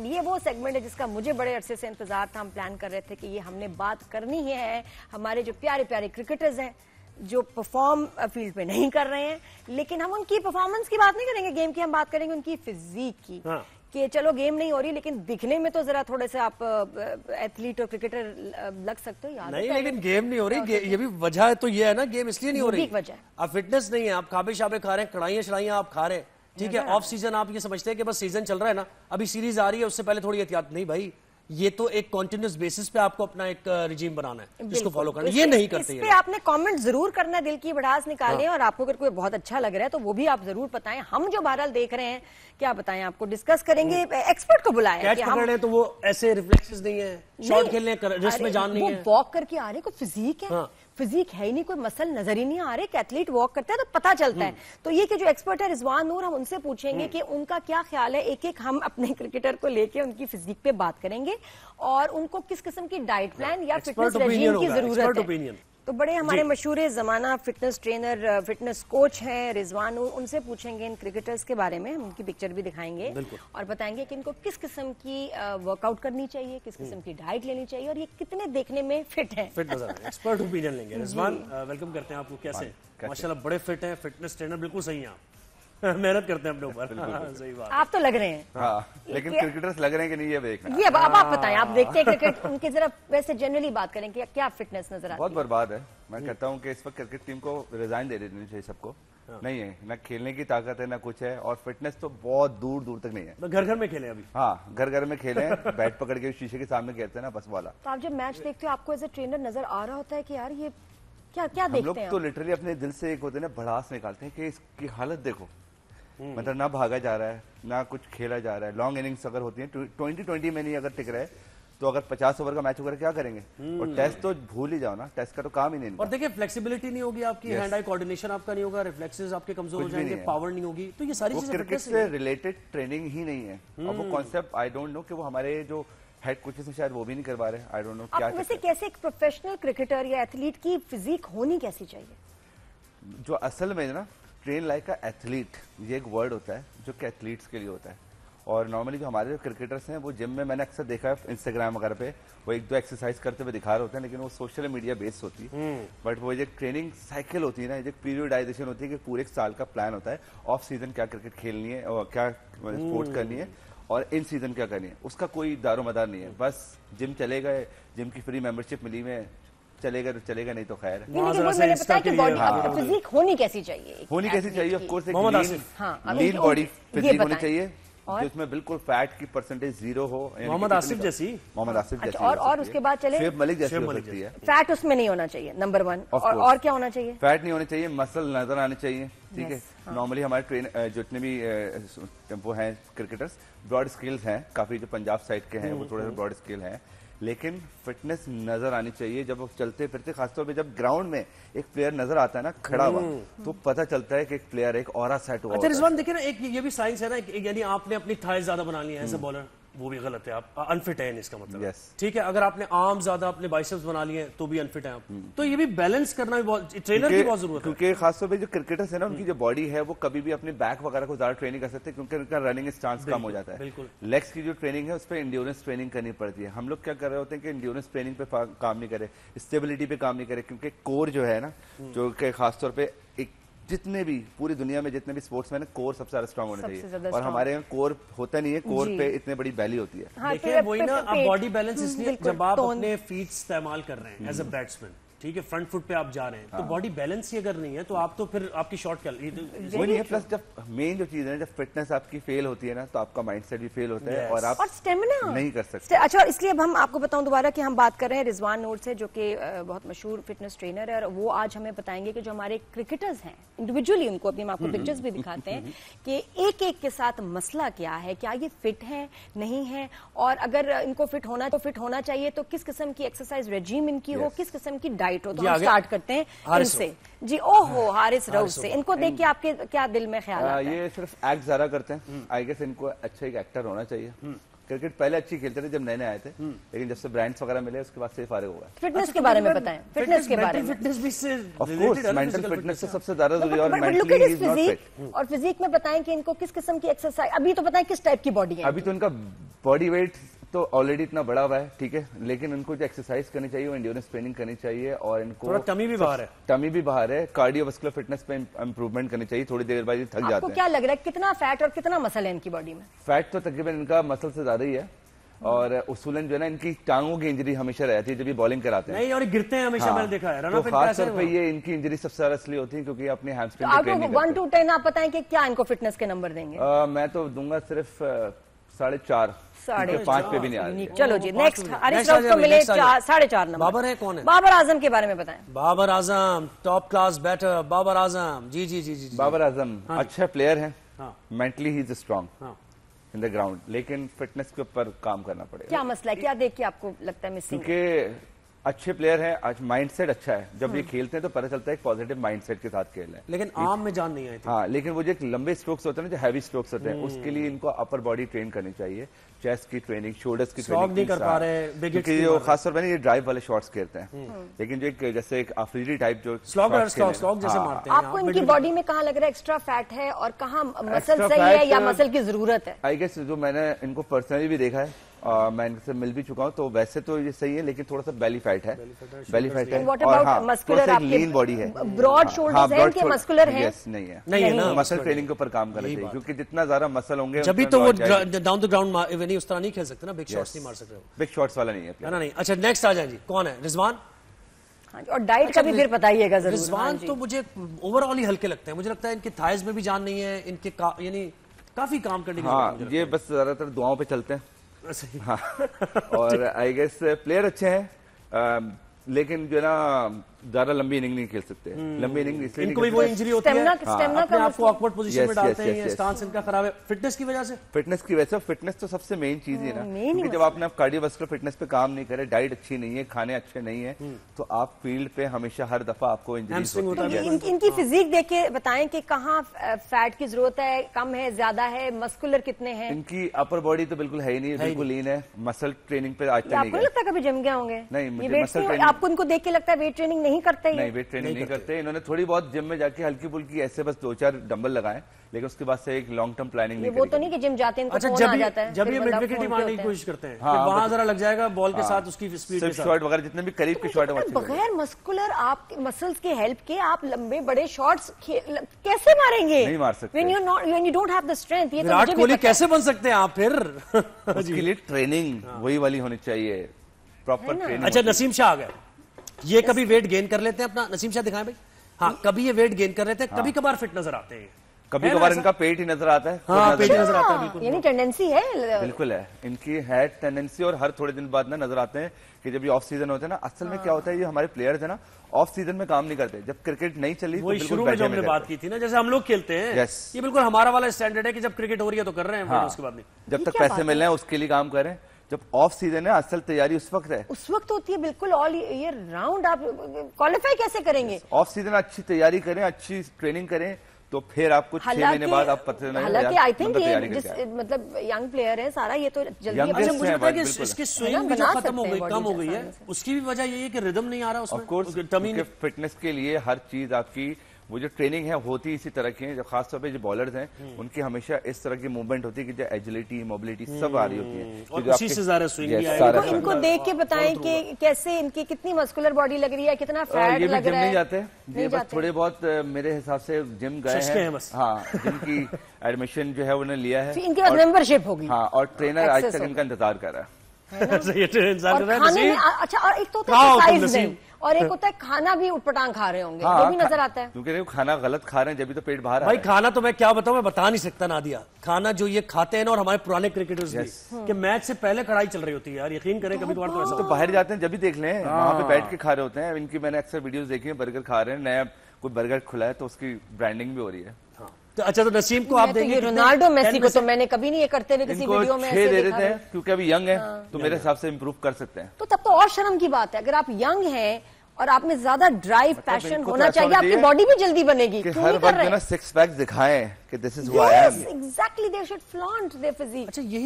ये वो सेगमेंट है जिसका मुझे बड़े अरसे से इंतजार था। हम प्लान कर रहे थे कि ये हमने बात करनी ही है। हमारे जो प्यारे प्यारे क्रिकेटर्स हैं जो परफॉर्म फील्ड पे नहीं कर रहे हैं, लेकिन हम उनकी परफॉर्मेंस की बात नहीं करेंगे, गेम की हम बात करेंगे उनकी फिजिक की। हाँ। कि चलो गेम नहीं हो रही लेकिन दिखने में तो जरा थोड़े से आप एथलीट और क्रिकेटर लग सकते हो। याद नहीं, लेकिन गेम नहीं हो रही, ये भी वजह तो ये है ना, गेम इसलिए नहीं हो रही, वजह आप फिटनेस नहीं है, आप खाबे शाबे खा रहे हैं, कड़ाइयां शड़ाइयां आप खा रहे हैं, ठीक है। ऑफ सीजन आप ये समझते हैं कि बस सीजन चल रहा है ना, अभी सीरीज आ रही है, उससे पहले थोड़ी एहतियात। नहीं भाई, ये तो एक कॉन्टिन्यूस बेसिस पे आपको अपना एक रिजीम बनाना है, जिसको फॉलो करना है। ये नहीं करते। इस पे आपने कमेंट जरूर करना है, दिल की भड़ास निकालें। और आपको अगर कोई बहुत अच्छा लग रहा है तो वो भी आप जरूर बताएं। हम जो बहरहाल देख रहे हैं क्या बताएं आपको, डिस्कस करेंगे, एक्सपर्ट को बुलाएं। कैच पकड़ रहे हैं तो वो ऐसे रिफ्लेक्सेस नहीं है, शॉट खेलने रिस्ट में जान नहीं है, वो वॉक करके आ रहे, कोई फिजिक है, फिजिक है ही नहीं, कोई मसल नजर ही नहीं आ रहे। एथलीट वॉक करता है तो पता चलता है। तो ये कि जो एक्सपर्ट है रिजवान नूर, हम उनसे पूछेंगे कि उनका क्या ख्याल है। एक एक हम अपने क्रिकेटर को लेके उनकी फिजिक पे बात करेंगे और उनको किस किस्म की डाइट प्लान या फिटनेस रेजीम की जरूरत है। तो बड़े हमारे मशहूर जमाना फिटनेस ट्रेनर, फिटनेस कोच हैं रिजवान नूर, उनसे पूछेंगे इन क्रिकेटर्स के बारे में। हम उनकी पिक्चर भी दिखाएंगे और बताएंगे कि इनको किस किस्म की वर्कआउट करनी चाहिए, किस किस्म की डाइट लेनी चाहिए और ये कितने देखने में फिट है। एक्सपर्ट ओपिनियन लेंगे। रिजवान, वेलकम करते हैं आपको। कैसे? माशाल्लाह बड़े फिट हैं, फिटनेस ट्रेनर बिल्कुल सही हैं आप। मेहनत करते हैं अपने ऊपर। सही बात। आप तो लग रहे हैं। हाँ, लेकिन क्रिकेटर्स लग रहे हैं कि नहीं, ये देखना। ये अब आप बताएं, आप देखते हैं क्रिकेट, उनके जरा वैसे जनरली बात करें कि क्या फिटनेस नजर आती है? बहुत बर्बाद है। मैं कहता हूँ कि इस वक्त क्रिकेट टीम को रिजाइन दे देनी चाहिए सबको। नहीं है ना, खेलने की ताकत है ना कुछ है, और फिटनेस तो बहुत दूर दूर तक नहीं है। घर घर में खेले अभी। हाँ, घर घर में खेले, बैट पकड़ के शीशे के सामने खेलते हैं ना, बस वाला। तो आप जब मैच देखते हो आपको एज ए ट्रेनर नजर आ रहा होता है कि यार ये क्या क्या देखते हैं? हम लोग तो लिटरली अपने दिल से एक होते हैं ना, भड़ास निकालते हैं कि इसकी हालत देखो। मतलब ना भागा जा रहा है, ना कुछ खेला जा रहा है। लॉन्ग इनिंग्स अगर होती है 20-20 में नहीं अगर टिक रहे तो अगर 50 ओवर का मैच होगा क्या करेंगे? और टेस्ट तो भूल ही जाओ ना, टेस्ट का तो काम ही नहीं। और देखिए फ्लेक्सिबिलिटी नहीं होगी आपकी, हैंड आई कोऑर्डिनेशन आपका नहीं होगा, रिफ्लेक्सेस आपके कमजोर हो जाएंगे, पावर नहीं होगी। तो ये सारी चीजें क्रिकेट से रिलेटेड ट्रेनिंग ही नहीं है। और वो कॉन्सेप्ट आई डोंट नो कि वो हमारे जो हेड कोचेस हैं शायद वो भी नहीं करवा रहे। आई डोंट नो क्या। वैसे कैसे एक प्रोफेशनल क्रिकेटर या एथलीट की फिजिक होनी कैसी चाहिए? जो असल में ना ट्रेन लाइक का एथलीट, ये एक वर्ड होता है जो कि एथलीट्स के लिए होता है। और नॉर्मली जो हमारे जो क्रिकेटर्स हैं वो जिम में, मैंने अक्सर देखा है इंस्टाग्राम वगैरह पे, वो एक दो एक्सरसाइज करते हुए दिखा रहे होते हैं, लेकिन वो सोशल मीडिया बेस्ड होती है। बट वो जो ट्रेनिंग साइकिल होती है ना, जो पीरियडाइजेशन होती है कि पूरे एक साल का प्लान होता है, ऑफ सीजन क्या क्रिकेट खेलनी है और क्या स्पोर्ट्स करनी है और इन सीजन क्या करनी है, उसका कोई दारोमदार नहीं है। बस जिम चले गए, जिम की फ्री मेंबरशिप मिली में चलेगा तो चलेगा, नहीं तो खैर। फिजिक होनी कैसी चाहिए? होनी कैसी चाहिए? ऑफ कोर्स एक लीन बॉडी फिजिक होनी चाहिए जिसमें बिल्कुल फैट की परसेंटेज 0 हो। मोहम्मद आसिफ जैसी। मोहम्मद आसिफ जैसी। और उसके बाद चले शेब मलिक जैसी हो सकती है। फैट उसमें नहीं होना चाहिए, नंबर 1। और क्या होना चाहिए? फैट नहीं होनी चाहिए, मसल नजर आने चाहिए, ठीक है। नॉर्मली हमारे ट्रेन जितने भी वो हैं क्रिकेटर्स, ब्रॉड स्किल्स हैं काफी, जो पंजाब साइड के हैं वो थोड़े ब्रॉड स्किल हैं, लेकिन फिटनेस नजर आनी चाहिए। जब वो चलते फिरते, खासतौर पे जब ग्राउंड में एक प्लेयर नजर आता है ना खड़ा हुआ, तो पता चलता है कि एक प्लेयर एक ऑरा सेट हुआ। अच्छा रिजवान, देखिए ना, एक ये भी साइंस है ना, यानी आपने अपनी थाई ज्यादा बना ली है एज ए बॉलर, वो भी गलत है, आप अनफिट है इसका मतलब। ठीक है, अगर आपने आर्म ज्यादा अपने बाइसेप्स बना लिए तो भी अनफिट है आप। तो ये भी बैलेंस करना भी बहुत, ट्रेनर की बहुत जरूरत है। क्योंकि खासतौर पे जो क्रिकेटर्स है ना, उनकी जो बॉडी है वो कभी भी अपने बैक वगैरह को ज्यादा ट्रेनिंग कर सकते हैं, क्योंकि उनका रनिंग स्टांस कम हो जाता है। लेग्स की जो ट्रेनिंग है उस पर इंड्योरेंस ट्रेनिंग करनी पड़ती है। हम लोग क्या कर रहे होते हैं कि इंड्योरेंस ट्रेनिंग पे काम नहीं करे, स्टेबिलिटी पे काम नहीं करे, क्योंकि कोर जो है ना, जो कि खासतौर पे जितने भी पूरी दुनिया में जितने भी स्पोर्ट्स में ना, कोर सबसे ज्यादा स्ट्रांग होना चाहिए। और हमारे यहाँ कोर होता नहीं है, कोर पे इतनी बड़ी वैल्यू होती है। देखिए वही ना, आप बॉडी बैलेंस इसलिए जब आप अपने फीट इस्तेमाल कर रहे हैं एज अ बैट्समैन, ठीक है, फ्रंट फुट पे आप जा रहे हैं, तो बॉडी बैलेंस ही अगर नहीं है तो आप तो फिर आपकी शॉट क्या वो नहीं है। प्लस जब मेन जो चीज है, जब फिटनेस आपकी फेल होती है ना, तो आपका माइंडसेट भी फेल होता है और आप स्टेमिना नहीं कर सकते। अच्छा, इसलिए अब हम आपको बताऊं दोबारा कि हम बात कर रहे हैं रिजवान नूर से, जो कि बहुत मशहूर फिटनेस ट्रेनर है, और वो आज हमें बताएंगे कि जो हमारे क्रिकेटर्स हैं इंडिविजुअली, उनको अभी हम आपको पिक्चर्स भी दिखाते हैं कि एक एक के साथ मसला क्या है, क्या ये फिट है नहीं है, और अगर इनको फिट होना चाहिए तो किस किस्म की एक्सरसाइज रेजीम इनकी हो, किस किस्म की डाइट हो। तो हम स्टार्ट करते हैं इनसे जी। ओहो, हारिस रऊफ से। इनको देख के आपके क्या दिल में ख्याल आता है? ये सिर्फ एक्ट ज्यादा करते हैं। आई गेस इनको अच्छा एक एक्टर होना चाहिए। क्रिकेट पहले अच्छी खेलते थे जब नए नए आए थे, लेकिन जब से ब्रांड्स वगैरह मिले उसके बाद से फारिग हुआ। फिटनेस के बारे में बताएं, फिटनेस के बारे में। फिटनेस भी से मेंटल फिटनेस से सबसे ज्यादा जरूरी है, और मेंटली इज नॉट फिट। और फिजिक में बताएं कि इनको किस किस्म की एक्सरसाइज, अभी तो बताएं किस टाइप की बॉडी है। अभी तो इनका बॉडी वेट तो ऑलरेडी इतना बड़ा हुआ है, ठीक है, लेकिन इनको जो एक्सरसाइज करनी चाहिए वो एंड्योरेंस ट्रेनिंग करनी चाहिए और इनको थोड़ा टमी भी बाहर है, कार्डियोवास्कुलर फिटनेस पे इंप्रूवमेंट करनी चाहिए। थोड़ी देर बाद ये थक जाते हैं। आपको क्या लग रहा है कितना फैट और कितना मसल है इनकी बॉडी में? फैट तो तकरीबन इनका मसल से ज्यादा ही है और उसूलन जो है ना इनकी टांगों की इंजरी हमेशा रहती है जब ये बॉलिंग कराते हैं। नहीं, और गिरते हैं हमेशा, मैंने देखा है। तो खास तौर पे ये इनकी इंजरी सबसे ज्यादा इसलिए होती है क्योंकि अपनी हैमस्ट्रिंग तो आपको 1 to 10 आप बताएं कि क्या इनको फिटनेस के नंबर देंगे? मैं तो दूंगा सिर्फ 4.5, 5 पे भी नहीं आ रही। चलो जी, नेक्स्ट हरीश राउत को मिले 4.5 नंबर। बाबर है, कौन है? बाबर आजम के बारे में बताएं। Babar Azam top class batter, Babar Azam जी जी जी जी। बाबर आजम अच्छा प्लेयर है, mentally he is strong in the ground, लेकिन फिटनेस के ऊपर काम करना पड़ेगा। क्या मसला है, क्या देख के आपको लगता है मिसिंग? क्योंकि अच्छे प्लेयर हैं, आज माइंडसेट अच्छा है, जब ये खेलते हैं तो पता चलता है एक पॉजिटिव माइंडसेट के साथ खेल रहे हैं, लेकिन आर्म में जान नहीं आई थी। हाँ, लेकिन वो जो एक लंबे स्ट्रोक्स होते हैं ना, जो हैवी स्ट्रोक्स होते हैं, उसके लिए इनको अपर बॉडी ट्रेन करनी चाहिए, चेस्ट की ट्रेनिंग, शोल्डर्स की ट्रेनिंग नहीं कर पा रहे, क्योंकि जो खासतौर पर ये ड्राइव वाले शॉट्स खेलते हैं, लेकिन जो एक जैसे एक अफरीदी टाइप जो स्लॉग जैसे मारते हैं। आपको इनकी बॉडी में कहाँ लग रहा है एक्स्ट्रा फैट है और कहाँ मसल सही है या मसल की जरूरत है? आई गेस जो मैंने इनको पर्सनली भी देखा है, मैं इनसे मिल भी चुका हूँ, तो वैसे तो ये सही है, लेकिन थोड़ा सा बेली फैट है और हाँ, मस्कुलर लीन बॉडी है, ब्रॉड शोल्डर्स हैं कि मस्कुलर है? नहीं है, नहीं है ना, मसल ट्रेनिंग के ऊपर काम करना चाहिए, क्योंकि जितना ज्यादा मसल होंगे जब भी तो वो डाउन द ग्राउंड उस तरह नहीं खेल सकते ना, बिग शॉट्स नहीं मार सकते, बिग शॉट्स वाला नहीं है ना। नहीं, अच्छा नेक्स्ट आ जाए जी, कौन है? रिजवान। और डाइट का भी फिर बताइएगा जरूर। रिजवान तो मुझे ओवरऑल ही हल्के लगते हैं, मुझे लगता है इनके थाइज में भी जान नहीं है, इनके यानी काफी काम करने की। हाँ, ये बस ज्यादातर दुआओं पे चलते हैं। हाँ, और आई गेस प्लेयर अच्छे हैं, लेकिन जो है ना ज्यादा लंबी इनिंग नहीं खेल सकते। लंबी इनिंग इसलिए इनको भी वो इंजरी होती है, स्टेमिना अपने आप को ऑकवर्ड पोजीशन में डालते हैं, स्टांस इनका खराब है फिटनेस की वजह से। फिटनेस की वजह से, फिटनेस तो सबसे मेन चीज है ना, क्योंकि जब आपने कार्डियोवास्कुलर फिटनेस पे काम नहीं करे, डाइट अच्छी नहीं है, खाने अच्छे नहीं है, तो आप फील्ड पे हमेशा हर दफा आपको इंजरीज होती है। इनकी फिजिक देख के बताएं कि कहाँ फैट की जरूरत है, कम है, ज्यादा है, मस्कुलर कितने हैं? इनकी अपर बॉडी तो बिल्कुल है ही नहीं, बिल्कुल लीन है, मसल ट्रेनिंग पे आज तक नहीं आपको नहीं लगता कभी जिम गए होंगे? नहीं, मुझे मसल ट्रेनिंग, आपको इनको देख के लगता है वेट ट्रेनिंग नहीं करते? नहीं, वेट ट्रेनिंग नहीं करते। इन्होंने थोड़ी बहुत जिम में जाके हल्की फुल्की ऐसे बस 2-4 डंबल लगाए, लेकिन उसके बाद से एक लॉन्ग टर्म प्लानिंग नहीं। वो तो नहीं कि जिम जाते हैं अच्छा, जब ये मिड विकेट मारने की कोशिश करते हैं, वहां जरा लग जाएगा बॉल के साथ, उसकी स्पीड के साथ, शॉट वगैरह जितने भी करीब के शॉट है, बगैर मस्कुलर आपके मसल्स के हेल्प के आप लंबे बड़े शॉट्स कैसे मारेंगे? नहीं मार सकते, when you don't have the strength। ये विराट कोहली कैसे बन सकते हैं आप फिर? उसके लिए ट्रेनिंग वही वाली होनी चाहिए, प्रॉपर ट्रेनिंग। अच्छा, नसीम शाह आ गए, ये कभी वेट गेन कर लेते हैं अपना? नसीम शाह दिखाएं भाई। हाँ, कभी ये वेट गेन कर लेते हैं, कभी कभार फिट नजर आते हैं, कभी कभार इनका पेट ही नजर आता है। हाँ, पेट नजर आता है, बिल्कुल, यानी टेंडेंसी है, बिल्कुल है इनकी, है टेंडेंसी। और हर थोड़े दिन बाद ना नजर आते हैं कि जब ये ऑफ सीजन होते हैं ना, असल में क्या होता है, ये हमारे प्लेयर्स है ना ऑफ सीजन में काम नहीं करते, जब क्रिकेट नहीं चली वही शुरू में जो हमने बात की थी ना, जैसे हम लोग खेलते हैं, ये बिल्कुल हमारा वाला स्टैंडर्ड है कि जब क्रिकेट हो रही है तो कर रहे हैं, उसके बाद नहीं, जब तक पैसे मिल रहे हैं उसके लिए काम करें। जब ऑफ सीजन है, असल तैयारी उस वक्त है, उस वक्त होती है, बिल्कुल ऑल ईयर राउंड। आप क्वालिफाई कैसे करेंगे? ऑफ सीजन अच्छी तैयारी करें, अच्छी ट्रेनिंग करें, तो फिर आपको 6 महीने बाद आप पता नहीं, हालांकि आई थिंक ये मतलब यंग प्लेयर है सारा, ये तो जल्दी मुझे लगता है कि इसकी स्विंग भी जो खत्म हो गई, कम हो गई है, उसकी भी वजह यही है कि रिदम नहीं आ रहा उसमें। ऑफ कोर्स, फिटनेस के लिए हर चीज आपकी वो जो ट्रेनिंग है होती इसी तरह की है। जो खासतौर पे जो बॉलर्स हैं उनकी हमेशा इस तरह की मूवमेंट होती है कि जो एजिलिटी, मोबिलिटी सब आ रही होती है, और उसी से ज़्यादा स्विंग भी आएगा। इनको देख के बताएं कि कैसे इनकी कितनी मस्कुलर बॉडी लग रही है, कितना फैट लग रहा है? नहीं जाते, ये बस थोड़े बहुत मेरे हिसाब से जिम गए हैं, हाँ, जिनकी एडमिशन जो है उन्होंने लिया है, इनके पास मेंबरशिप होगी, हाँ, और ट्रेनर आज तक इनका इंतजार कर रहा है। अच्छा, और एक तो होता है एक्सरसाइज और एक होता है खाना भी उटपटांग खा रहे होंगे, वो भी नजर आता है, क्योंकि खाना गलत खा रहे हैं, जब भी तो पेट बाहर भाई। खाना तो मैं क्या बताऊं, मैं बता नहीं सकता नादिया, खाना जो ये खाते हैं ना, और हमारे पुराने क्रिकेटर्स भी, कि मैच से पहले कड़ाई चल रही होती है यार, यकीन करें कभी कभार तो ऐसा। तो बाहर जाते हैं जब भी देख लें, वहां पे बैठ के खा रहे होते हैं। इनकी मैंने अक्सर वीडियोस देखी है, बर्गर खा रहे हैं, नया कोई बर्गर खुला है तो उसकी ब्रांडिंग भी हो रही है। तो अच्छा, तो नसीम को आप देंगे रोनाल्डो मेसी को, तो मैंने कभी नहीं ये करते हुए किसी वीडियो में 6 दे देते हैं, क्योंकि अभी यंग है, तो मेरे हिसाब से इंप्रूव कर सकते हैं। तो तब तो और शर्म की बात है, अगर आप यंग हैं और आप में ज्यादा ड्राइव, पैशन होना चाहिए, आपकी बॉडी भी जल्दी बनेगी। हर वक्त 6 पैक दिखाएं कि this is who I am. Exactly, they should flaunt their physique. अच्छा, यही